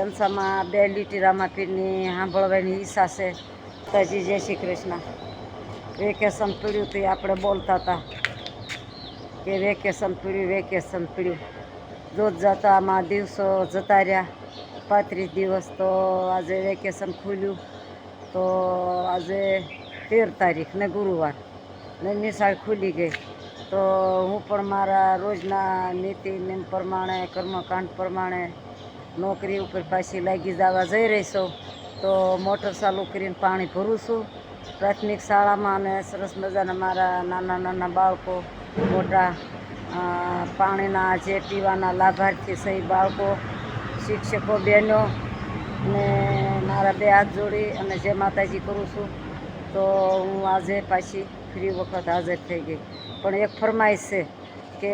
અંસામાં બે લીટી રામાપીરની સાંભળવાની ઈચ્છા છે. તાજી જય શ્રી કૃષ્ણ. વેકેશન પડ્યું તો આપણે બોલતા હતા કે વેકેશન પડ્યું. જોત જતામાં દિવસો જતા રહ્યા 35 દિવસ. તો આજે વેકેશન ખુલ્યું તો આજે 13 તારીખ ને ગુરુવાર ને નિશાળ ખુલી ગઈ. તો હું પણ મારા રોજના નીતિ નિયમ પ્રમાણે કર્મકાંડ પ્રમાણે નોકરી ઉપર પાછી લાગી જવા જઈ રહી છું. તો મોટર ચાલુ કરીને પાણી ભરું છું પ્રાથમિક શાળામાં. અને સરસ મજાના મારા નાના બાળકો મોટા પાણીના જે પીવાના લાભાર્થી છે એ બાળકો, શિક્ષકો બહેનો ને મારા બે હાથ જોડી અને જે માતાજી કરું છું. તો હું આજે પાછી ફ્રી વખત હાજર થઈ ગઈ. પણ એક ફરમાઈશ છે કે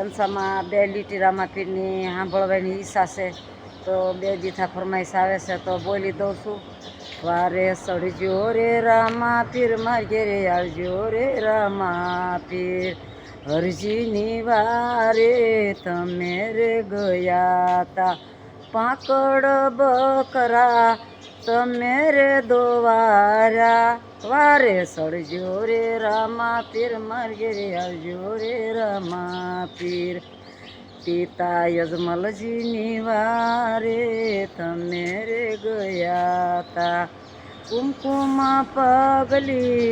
અંસામાં બે લીટી રામાપીરની સાંભળવાની ઈચ્છા છે. તો બે દીથા ફરમાઈશ આવે છે તો બોલી દઉં છું. વારે સળજો રે રામાપીર માર ઘેરે આવજો રે રામાપીર, હરજીની વારે તમે રે ગયા તા, પાંકડ બકરા તમે રે દોવારા. વારે સળજો રે રામાપીર માર ઘેરે આવજો રે રામાપીર, પિતા યજમલજીની વારે તમે રે ગયા તા, કુમકુમા પગલી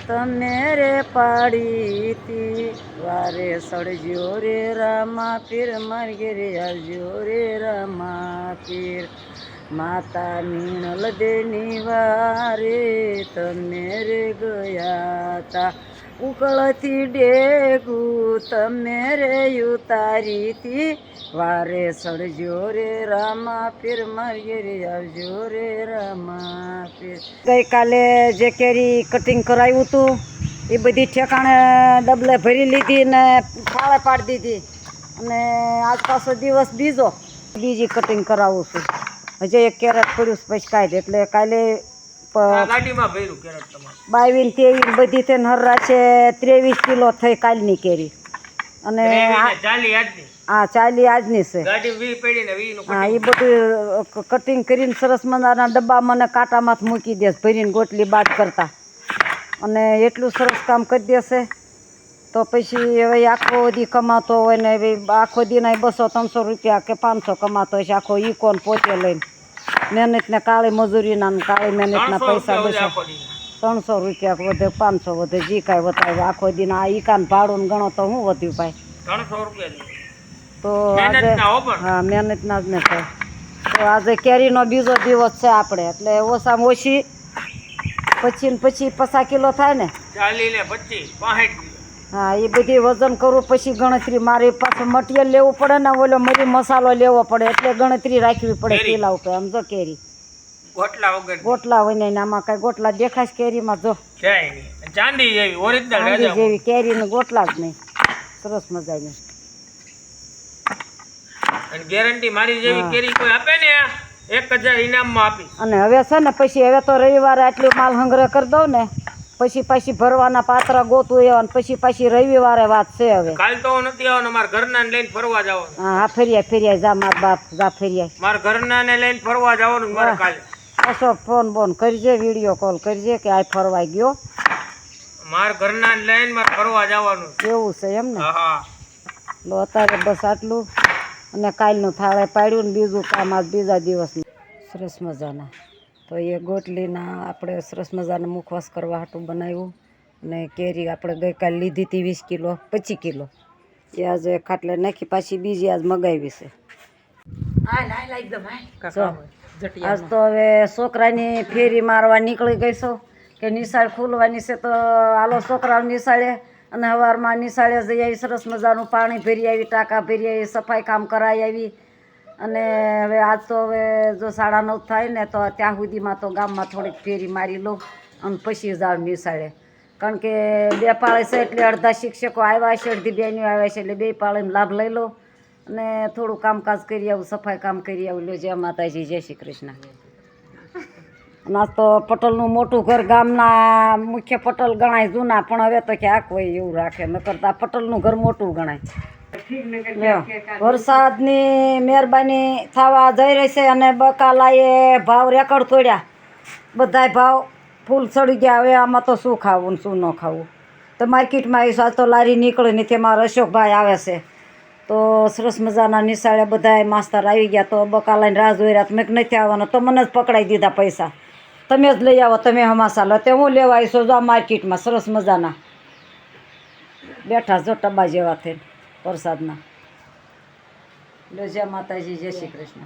તમે રે પાડી તી. વારે સળજો રે રામાપીર માર ઘેરે આવજો રે રામાપીર, માતા મીણલ દેની વારે તમે રે ગયા તા, ઉકળતી ડેગું તમે રે ઉતારી તી. વારે સળજો રે રામાપીર માર ઘેરે આવજો રે રામાપીર. ગઈકાલે જે કેરી કટિંગ કરાવ્યું હતું એ બધી ઠેકાણે ડબલે ભરી લીધી ને થાળે પાડી દીધી. અને આજ પાછો દિવસ બીજી કટિંગ કરાવું છું. હજી એક કેરેટ પડ્યું પછી કાઢે એટલે કાલે ગાડીમાં ભર્યું કેરેટ તમારે 22 23 બધી થઈને હર્રા છે 23 કિલો થઈ કાલની કેરી. અને હા 40 આજની છે. હા એ બધું કટિંગ કરીને સરસ મજાના ડબ્બા મને કાંટામાં મૂકી દેશે ભરીને ગોટલી બાદ કરતા. અને એટલું સરસ કામ કરી દેશે તો પછી હવે આખો દી કમાતો હોય ને હવે આખો દીના 200-300 રૂપિયા કે 500 કમાતો હોય છે આખો ઈકોન પોતે લઈને. મહેનતને કાળી મજૂરીના કાળી મહેનતના પૈસા 300 રૂપિયા વધે 500 વધે જે કાંઈ વતાવે આખો દીના આ ઈકાન ભાડું ગણો તો શું વધ્યું ભાઈ 300 રૂપિયા. તો આજે હા મહેનતના જ ને થાય. તો આજે કેરીનો બીજો દિવસ છે આપણે એટલે ઓછામાં ઓછી 50 કિલો થાય ને 40 ને 25 65. હા એ બધી વજન કરું પછી ગણતરી મારી પાસે મટીરિયલ લેવું પડે ને ઓલો મરી મસાલો લેવો પડે એટલે ગણતરી રાખવી પડે કિલા ઉપર. આમ જો કેરી ગોટલા હોય ને આમાં કઈ ગોટલા દેખાય કેરીમાં જો ચાંદી જેવી કેરીને ગોટલા જ નહીં. સરસ મજાની ગેરંટી મારી જેવી કેરી કોઈ આપે ને 1000 ઇનામમાં આપી. અને હવે છે ને પછી હવે તો રવિવારે આટલું માલ સંગ્રહ કરી દઉં ને પછી ભરવાના પાત્ર ગોતું એવા પછી રવિવારે વાત છે. હવે કાલ તો નથી આવવાનો મારા ઘરના લઈને ફરવા જવાનું. હા ફેરિયા જા માર બાપ જા ફેરિયા મારા ઘરના ને લઈને ફરવા જવાનું મારે કાલે. પાછો ફોન કરજે વિડીયો કોલ કરજે કે આ ફરવા ગયો. મારા ઘરના લઈને મારે ફરવા જવાનું એવું છે એમ ને. હા લો અત્યારે બસ આટલું. અને કાલનું થાળે પાડ્યું ને બીજું કામ આજ બીજા દિવસનું સરસ મજાના. તો એ ગોટલીના આપણે સરસ મજાના મુખવાસ કરવા હાટું બનાવ્યું. અને કેરી આપણે ગઈકાલે લીધી હતી 20 કિલો 25 કિલો એ આજે ખાટલે નાખી પાછી બીજી આજ મગાવી છે. આજ તો હવે છોકરાની ફેરી મારવા નીકળી ગઈ છું કે નિશાળ ખુલવાની છે તો હાલો છોકરાઓ નિશાળે. અને સવારમાં નિશાળે જઈ આવી સરસ મજાનું પાણી ભરી આવી ટાંકા ભરી આવી સફાઈ કામ કરાવી આવી. અને હવે આજ તો હવે જો 9:30 થાય ને તો ત્યાં સુધીમાં તો ગામમાં થોડીક ફેરી મારી લઉં અને પછી જાઉં નિશાળે. કારણ કે 2 પાળે છે એટલે અડધા શિક્ષકો આવ્યા છે અડધી બહેનીઓ આવ્યા છે એટલે 2 પાળીનો લાભ લઈ લો અને થોડું કામકાજ કરી આવું સફાઈ કામ કરી આવું. લો જય માતાજી જય શ્રી કૃષ્ણ. અને આજ તો પટલનું મોટું ઘર ગામના મુખ્ય પટલ ગણાય જૂના પણ હવે તો ક્યાંક હોય એવું રાખે નકર તો આ પટલનું ઘર મોટું ગણાય. લ્યો, વરસાદની મહેરબાની થવા જઈ રહી છે અને બકાલાએ ભાવ રેકર્ડ તોડ્યા. બધાય ભાવ ફૂલ ચડી ગયા. હવે આમાં તો શું ખાવું ને શું ન ખાવું. તો માર્કેટમાં એ સાલ તો લારી નીકળે નથી. અમારા અશોકભાઈ આવે છે તો સરસ મજાના નિશાળે બધાય માસ્તર આવી ગયા. તો બકાલાની રાહ જોઈ રહ્યા. મેં નથી આવવાનો તો મને જ પકડાઈ દીધા પૈસા. તમે જ લઈ આવો, તમે હમાસા લો. તે હું લેવા આવીશું જો આ માર્કેટમાં સરસ મજાના બેઠા જો ટબા જેવા થઈને વરસાદના. લો, જય માતાજી, જય શ્રી કૃષ્ણ.